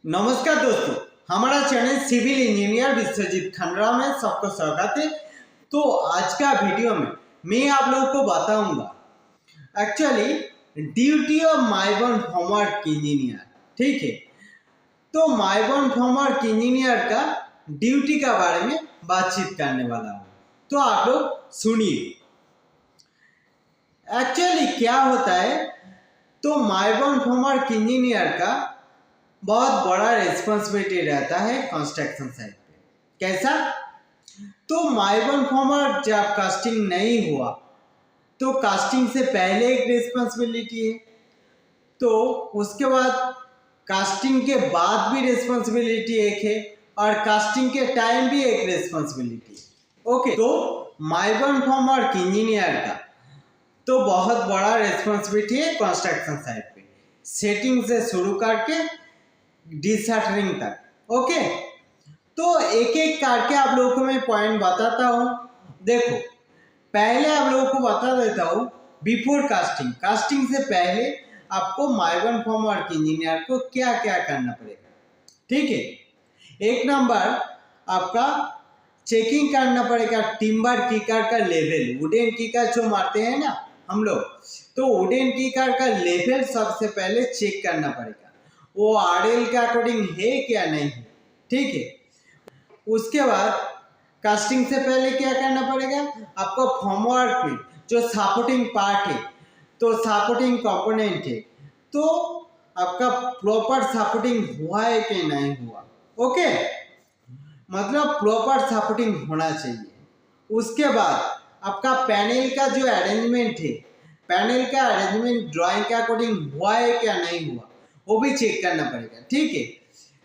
नमस्कार दोस्तों, हमारा चैनल सिविल इंजीनियर विश्वजीत खंडरा में सबको स्वागत है। तो आज का वीडियो में मैं आप लोगों को बताऊंगा एक्चुअली ड्यूटी ऑफ माइबॉर्न होमवर्क इंजीनियर। ठीक है, तो माइबॉर्न होमवर्क इंजीनियर का ड्यूटी का बारे में बातचीत करने वाला हूँ, तो आप लोग सुनिए। एक्चुअली क्या होता है, तो माइबॉर्न होमवर्क इंजीनियर का बहुत बड़ा रिस्पॉन्सिबिलिटी रहता है कंस्ट्रक्शन साइट पे। कैसा? तो माइबॉर्न होमवर्क जब कास्टिंग नहीं हुआ तो कास्टिंग से पहले एक रिस्पॉन्सिबिलिटी है, तो उसके बाद कास्टिंग के बाद भी रिस्पॉन्सिबिलिटी एक है, और कास्टिंग के टाइम भी एक रिस्पॉन्सिबिलिटी है। ओके, तो माइबॉर्न होमवर्क इंजीनियर का तो बहुत बड़ा रिस्पॉन्सिबिलिटी है कंस्ट्रक्शन साइट पे, सेटिंग से शुरू करके डिशटरिंग तक। ओके, तो एक एक करके आप लोगों को मैं पॉइंट बताता हूँ। देखो, पहले आप लोगों को बता देता हूँ बिफोर कास्टिंग, कास्टिंग से पहले आपको माइबॉर्न होमवर्क इंजीनियर को क्या क्या करना पड़ेगा। ठीक है, एक नंबर आपका चेकिंग करना पड़ेगा टिम्बर कीकर का लेवल। वुडन कीकर जो मारते हैं ना हम लोग, तो वुडन कीकर का लेवल सबसे पहले चेक करना पड़ेगा, वो आरएल के अकॉर्डिंग है क्या नहीं है। ठीक है, उसके बाद कास्टिंग से पहले क्या करना पड़ेगा, आपको फॉर्मवर्क में जो सपोर्टिंग पार्ट है, तो सपोर्टिंग कंपोनेंट है, तो आपका प्रॉपर सपोर्टिंग हुआ है कि नहीं हुआ। ओके, मतलब प्रॉपर सपोर्टिंग होना चाहिए। उसके बाद आपका पैनल का जो अरेंजमेंट है, पैनल का अरेंजमेंट ड्राइंग के अकॉर्डिंग हुआ है क्या नहीं हुआ, वो भी चेक करना पड़ेगा। ठीक है,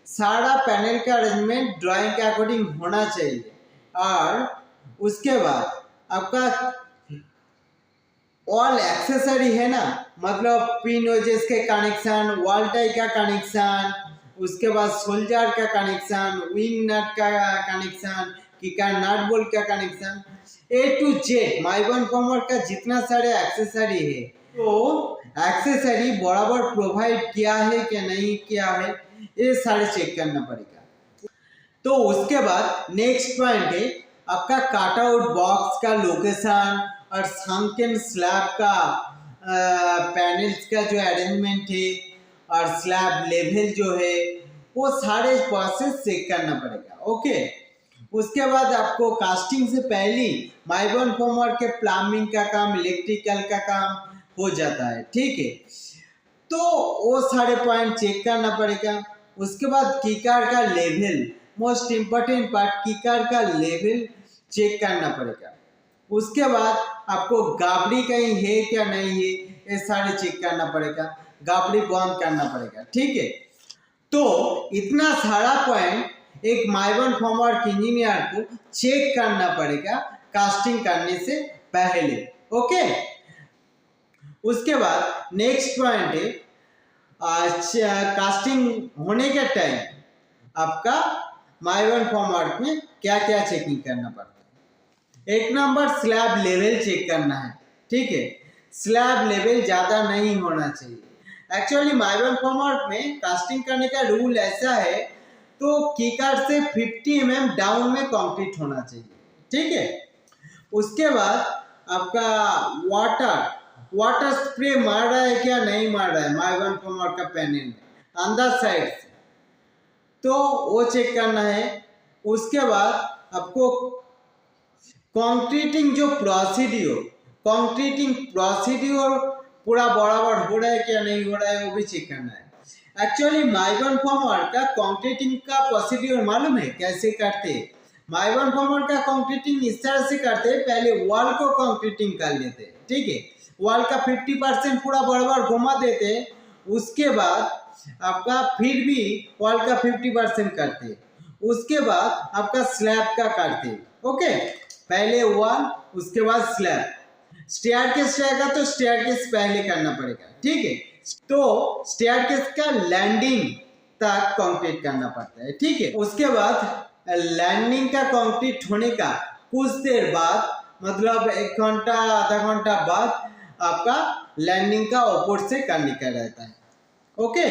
सारा पैनल का अरेंजमेंट ड्राइंग के अकॉर्डिंग होना चाहिए। और उसके बाद आपका ऑल एक्सेसरी है ना, मतलब पिन वेजेस के कनेक्शन, वॉल टाई का कनेक्शन, उसके बाद सोल्जर का कनेक्शन, विंग नट का कनेक्शन, कीकर नट बोल्ट का कनेक्शन, ए टू जेड माइबॉर्न होमवर्क का जितना सारे एक्सेसरी है, तो एक्सेसरी बराबर प्रोवाइड किया है कि नहीं किया है, ये सारे चेक करना पड़ेगा। तो उसके बाद नेक्स्ट पॉइंट है आपका कटआउट बॉक्स का लोकेशन और संकन स्लैब का पैनल्स का जो अरेंजमेंट है और स्लैब लेवल जो है, वो सारे प्रोसेस चेक करना पड़ेगा। ओके, उसके बाद आपको कास्टिंग से पहले माइबॉर्न होमवर्क के प्लम्बिंग का काम, इलेक्ट्रिकल का काम हो जाता है। ठीक है, तो वो सारे पॉइंट चेक करना पड़ेगा। उसके बाद कीकर का लेवल, मोस्ट इम्पोर्टेंट पार्ट, कीकर का लेवल चेक करना पड़ेगा। उसके बाद आपको गाबड़ी कहीं है क्या नहीं है, ये सारे चेक करना पड़ेगा, गाबड़ी बंद करना पड़ेगा। ठीक है, तो इतना सारा पॉइंट एक माइबॉर्न होमवर्क इंजीनियर को चेक करना पड़ेगा कास्टिंग करने से पहले। ओके, उसके बाद नेक्स्ट पॉइंट है कास्टिंग होने के टाइम आपका माइबॉर्न होमवर्क में क्या क्या चेकिंग करना पड़ता है। एक नंबर स्लैब लेवल चेक करना है। ठीक है, स्लैब लेवल ज़्यादा नहीं होना चाहिए। एक्चुअली माइबॉर्न होमवर्क में कास्टिंग करने का रूल ऐसा है, तो कीकर से 50 mm डाउन में कंक्रीट होना चाहिए। ठीक है, उसके बाद आपका वाटर स्प्रे मार रहा है क्या नहीं मार रहा है माइबॉर्न होमवर्क का पैनल में अंदर साइड से, तो वो चेक करना है। उसके बाद आपको कंक्रीटिंग जो प्रोसीड्यूर पूरा बराबर हो रहा है क्या नहीं हो रहा है, वो भी चेक करना है। एक्चुअली माइबॉर्न होमवर्क का कंक्रीटिंग का प्रोसीड्यूर मालूम है कैसे करते हैं? माइबॉर्न होमवर्क का कंक्रीटिंग इस तरह से करते हैं, पहले वॉल को कंक्रीटिंग कर लेते हैं। ठीक है, वॉल का 50% पूरा बराबर घुमा देते हैं, उसके बाद आपका फिर भी वॉल का 50% करते हैं, उसके बाद आपका स्लैब का करते हैं। ओके, पहले वॉल उसके बाद स्लैब। स्टेयरकेस रहेगा तो स्टेयरकेस पहले करना पड़ेगा। ठीक है, तो स्टेयरकेस का लैंडिंग तक कंक्रीट करना पड़ता है। ठीक है, उसके बाद लैंडिंग का कंक्रीट होने का कुछ देर बाद, मतलब 1 घंटा आधा घंटा बाद आपका लैंडिंग का ऊपर से करने का रहता है। ओके,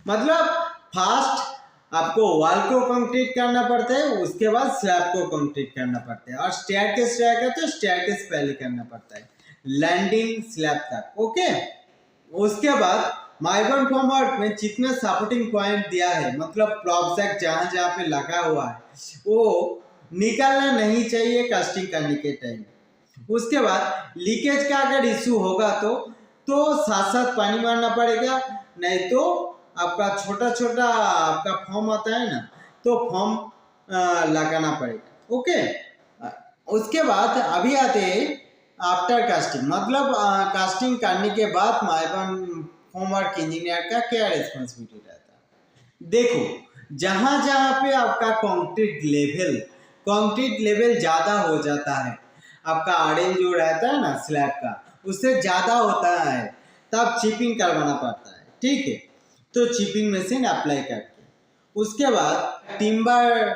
मतलब फास्ट आपको वॉल को कंक्रीट करना पड़ता है, उसके बाद स्लैब को कंक्रीट करना पड़ता है, और स्टेयरकेस रहेगा तो स्टेयरकेस पहले करना पड़ता है लैंडिंग स्लैब तक। ओके, उसके बाद माइबॉन्ड फॉर्मवर्क में जितने सपोर्टिंग पॉइंट दिया है, मतलब प्लॉप जैक जहाँ जहाँ पे लगा हुआ है वो निकालना नहीं चाहिए कास्टिंग करने के टाइम। उसके बाद लीकेज का अगर इशू होगा तो साथ साथ पानी मारना पड़ेगा, नहीं तो आपका छोटा छोटा आपका फॉर्म आता है ना, तो फॉर्म लगाना पड़ेगा। ओके, उसके बाद अभी आते हैं आफ्टर कास्टिंग, मतलब कास्टिंग करने के बाद माइबॉन्ड फॉर्मवर्क इंजीनियर का क्या रिस्पॉन्सिबिलिटी रहता है। देखो, जहाँ जहाँ पे आपका कंक्रीट लेवल ज़्यादा हो जाता है, आपका आरएल जो रहता है ना स्लैब का, उससे ज़्यादा होता है, तब चिपिंग करवाना पड़ता है। ठीक है, तो चिपिंग मशीन अप्लाई करके उसके बाद टिम्बर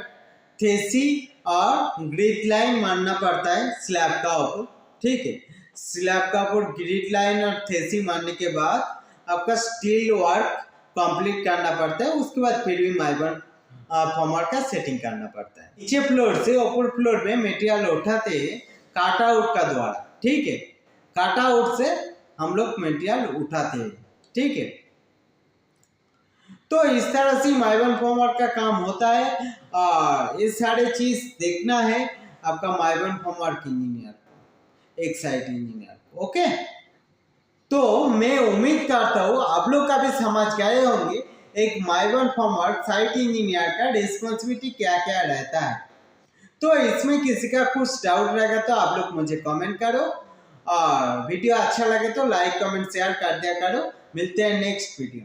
थेसी और ग्रिड लाइन मारना पड़ता है स्लैब का ऊपर। ठीक है, स्लैब का ऊपर ग्रिड लाइन और थेसी मारने के बाद आपका स्टील वर्क कंप्लीट करना पड़ता है। उसके बाद फिर भी माइबॉन्ड फॉर्मवर्क का सेटिंग करना पड़ता है। नीचे फ्लोर से ऊपर फ्लोर में मटेरियल उठाते काटा आउट का द्वारा। ठीक है, काटा आउट से हम लोग मटेरियल उठाते हैं। ठीक है, तो इस तरह से माइबॉन्ड फॉर्मवर्क का काम होता है, और ये सारे चीज देखना है आपका माइबॉन्ड फॉर्मवर्क इंजीनियर को, एक साइट इंजीनियर को। ओके, तो मैं उम्मीद करता हूँ आप लोग का भी समझ गए होंगे एक माइबॉन्ड फॉर्मवर्क साइट इंजीनियर का रिस्पॉन्सिबिलिटी क्या क्या रहता है। तो इसमें किसी का कुछ डाउट रहेगा तो आप लोग मुझे कमेंट करो, और वीडियो अच्छा लगे तो लाइक कमेंट शेयर कर दिया करो। मिलते हैं नेक्स्ट वीडियो।